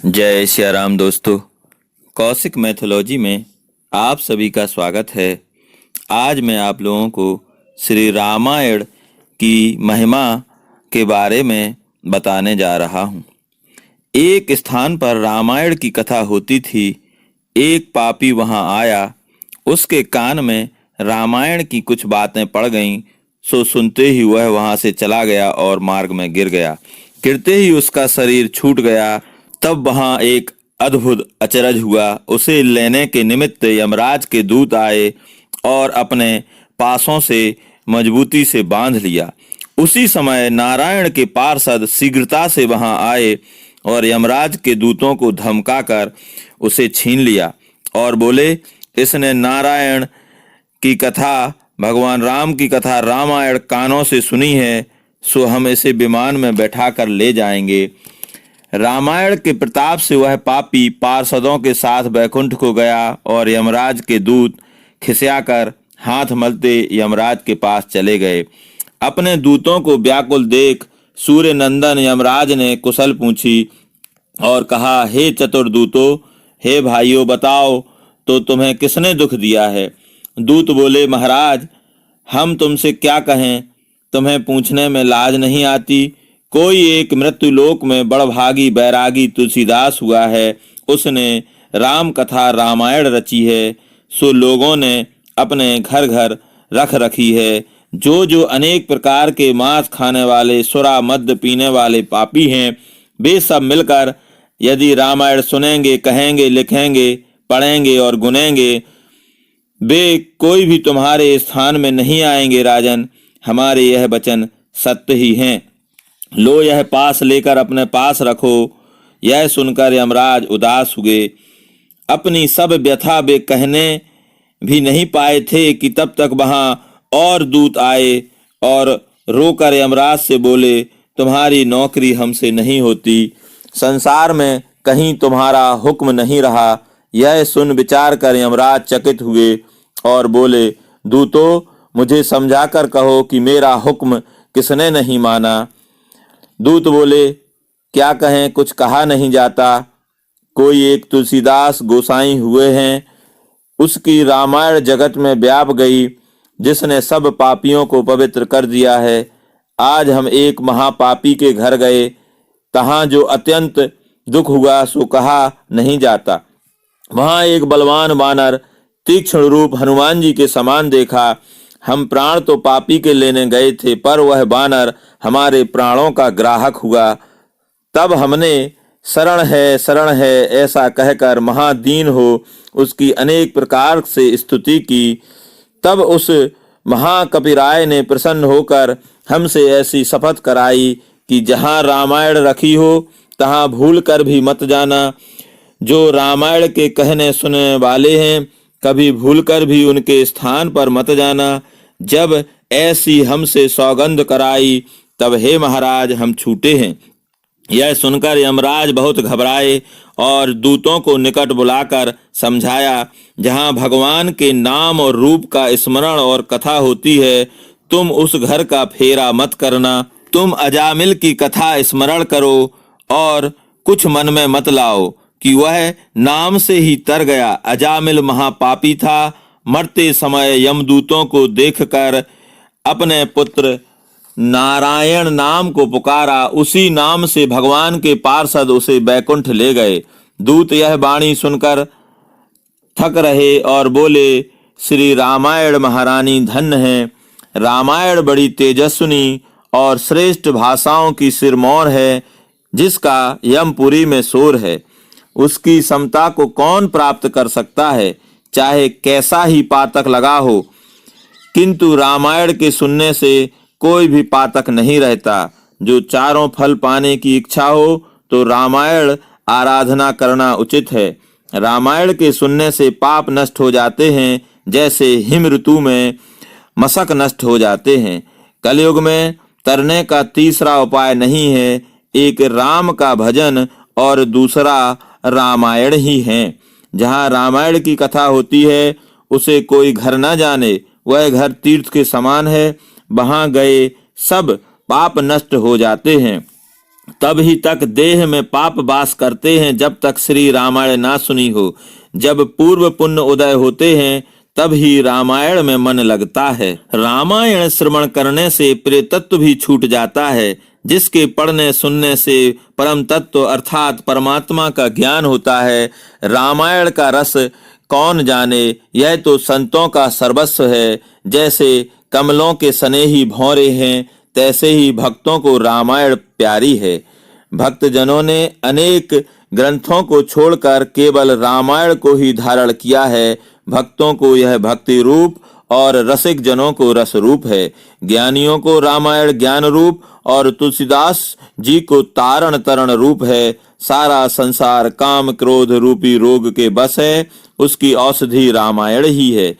जय श्री राम दोस्तों। कौशिक मैथोलॉजी में आप सभी का स्वागत है। आज मैं आप लोगों को श्री रामायण की महिमा के बारे में बताने जा रहा हूँ। एक स्थान पर रामायण की कथा होती थी। एक पापी वहाँ आया, उसके कान में रामायण की कुछ बातें पड़ गईं, सो सुनते ही वह वहाँ से चला गया और मार्ग में गिर गया। गिरते ही उसका शरीर छूट गया। तब वहाँ एक अद्भुत अचरज हुआ। उसे लेने के निमित्त यमराज के दूत आए और अपने पासों से मजबूती से बांध लिया। उसी समय नारायण के पार्षद शीघ्रता से वहां आए और यमराज के दूतों को धमकाकर उसे छीन लिया और बोले, इसने नारायण की कथा, भगवान राम की कथा रामायण कानों से सुनी है, सो हम इसे विमान में बैठाकर ले जाएंगे। रामायण के प्रताप से वह पापी पार्षदों के साथ बैकुंठ को गया और यमराज के दूत खिसियाकर हाथ मलते यमराज के पास चले गए। अपने दूतों को व्याकुल देख सूर्य नंदन यमराज ने कुशल पूछी और कहा, हे चतुर दूतों, हे भाइयों, बताओ तो तुम्हें किसने दुख दिया है? दूत बोले, महाराज, हम तुमसे क्या कहें, तुम्हें पूछने में लाज नहीं आती? कोई एक मृत्युलोक में बड़भागी बैरागी तुलसीदास हुआ है, उसने राम कथा रामायण रची है, सो लोगों ने अपने घर घर रख रखी है। जो जो अनेक प्रकार के मांस खाने वाले, सुरा मद्य पीने वाले पापी हैं, वे सब मिलकर यदि रामायण सुनेंगे, कहेंगे, लिखेंगे, पढ़ेंगे और गुनेंगे, वे कोई भी तुम्हारे स्थान में नहीं आएंगे। राजन, हमारे यह वचन सत्य ही हैं। लो, यह पास लेकर अपने पास रखो। यह सुनकर यमराज उदास हुए। अपनी सब व्यथा वे कहने भी नहीं पाए थे कि तब तक वहां और दूत आए और रोकर यमराज से बोले, तुम्हारी नौकरी हमसे नहीं होती, संसार में कहीं तुम्हारा हुक्म नहीं रहा। यह सुन विचार कर यमराज चकित हुए और बोले, दूतों, मुझे समझाकर कहो कि मेरा हुक्म किसने नहीं माना? दूत बोले, क्या कहें, कुछ कहा नहीं जाता। कोई एक तुलसीदास गोसाई हुए हैं, उसकी रामायण जगत में व्याप गई, जिसने सब पापियों को पवित्र कर दिया है। आज हम एक महापापी के घर गए, तहां जो अत्यंत दुख हुआ सो कहा नहीं जाता। वहां एक बलवान वानर तीक्ष्ण रूप हनुमान जी के समान देखा। हम प्राण तो पापी के लेने गए थे, पर वह वानर हमारे प्राणों का ग्राहक हुआ। तब हमने शरण है ऐसा कहकर महादीन हो उसकी अनेक प्रकार से स्तुति की। तब उस महाकपिराय ने प्रसन्न होकर हमसे ऐसी शपथ कराई कि जहाँ रामायण रखी हो तहाँ भूल कर भी मत जाना। जो रामायण के कहने सुनने वाले हैं, कभी भूल कर भी उनके स्थान पर मत जाना। जब ऐसी हमसे सौगंध कराई, तब हे महाराज, हम छूटे हैं। यह सुनकर यमराज बहुत घबराए और दूतों को निकट बुलाकर समझाया, जहाँ भगवान के नाम और रूप का स्मरण और कथा होती है, तुम उस घर का फेरा मत करना। तुम अजामिल की कथा स्मरण करो और कुछ मन में मत लाओ कि वह नाम से ही तर गया। अजामिल महापापी था। मरते समय यमदूतों को देखकर अपने पुत्र नारायण नाम को पुकारा। उसी नाम से भगवान के पार्षद उसे बैकुंठ ले गए। दूत यह वाणी सुनकर थक रहे और बोले, श्री रामायण महारानी धन्य है। रामायण बड़ी तेजस्विनी और श्रेष्ठ भाषाओं की सिरमौर है, जिसका यमपुरी में शोर है। उसकी समता को कौन प्राप्त कर सकता है, चाहे कैसा ही पातक लगा हो। किंतु रामायण के सुनने से कोई भी पातक नहीं रहता। जो चारों फल पाने की इच्छा हो तो रामायण आराधना करना उचित है। रामायण के सुनने से पाप नष्ट हो जाते हैं, जैसे हिम ऋतु में मशक नष्ट हो जाते हैं। कलयुग में तरने का तीसरा उपाय नहीं है, एक राम का भजन और दूसरा रामायण ही है। जहाँ रामायण की कथा होती है, उसे कोई घर न जाने, वह घर तीर्थ के समान है। वहां गए सब पाप नष्ट हो जाते हैं। तभी तक देह में पाप वास करते हैं जब तक श्री रामायण ना सुनी हो। जब पूर्व पुण्य उदय होते हैं तब ही रामायण में मन लगता है। रामायण श्रवण करने से प्रेतत्व भी छूट जाता है। जिसके पढ़ने सुनने से परम तत्व अर्थात परमात्मा का ज्ञान होता है। रामायण का रस कौन जाने, यह तो संतों का सर्वस्व है। जैसे कमलों के स्नेही भौरे हैं, तैसे ही भक्तों को रामायण प्यारी है। भक्तजनों ने अनेक ग्रंथों को छोड़कर केवल रामायण को ही धारण किया है। भक्तों को यह भक्ति रूप और रसिक जनों को रस रूप है। ज्ञानियों को रामायण ज्ञान रूप और तुलसीदास जी को तारण तरण रूप है। सारा संसार काम क्रोध रूपी रोग के बस है, उसकी औषधि रामायण ही है।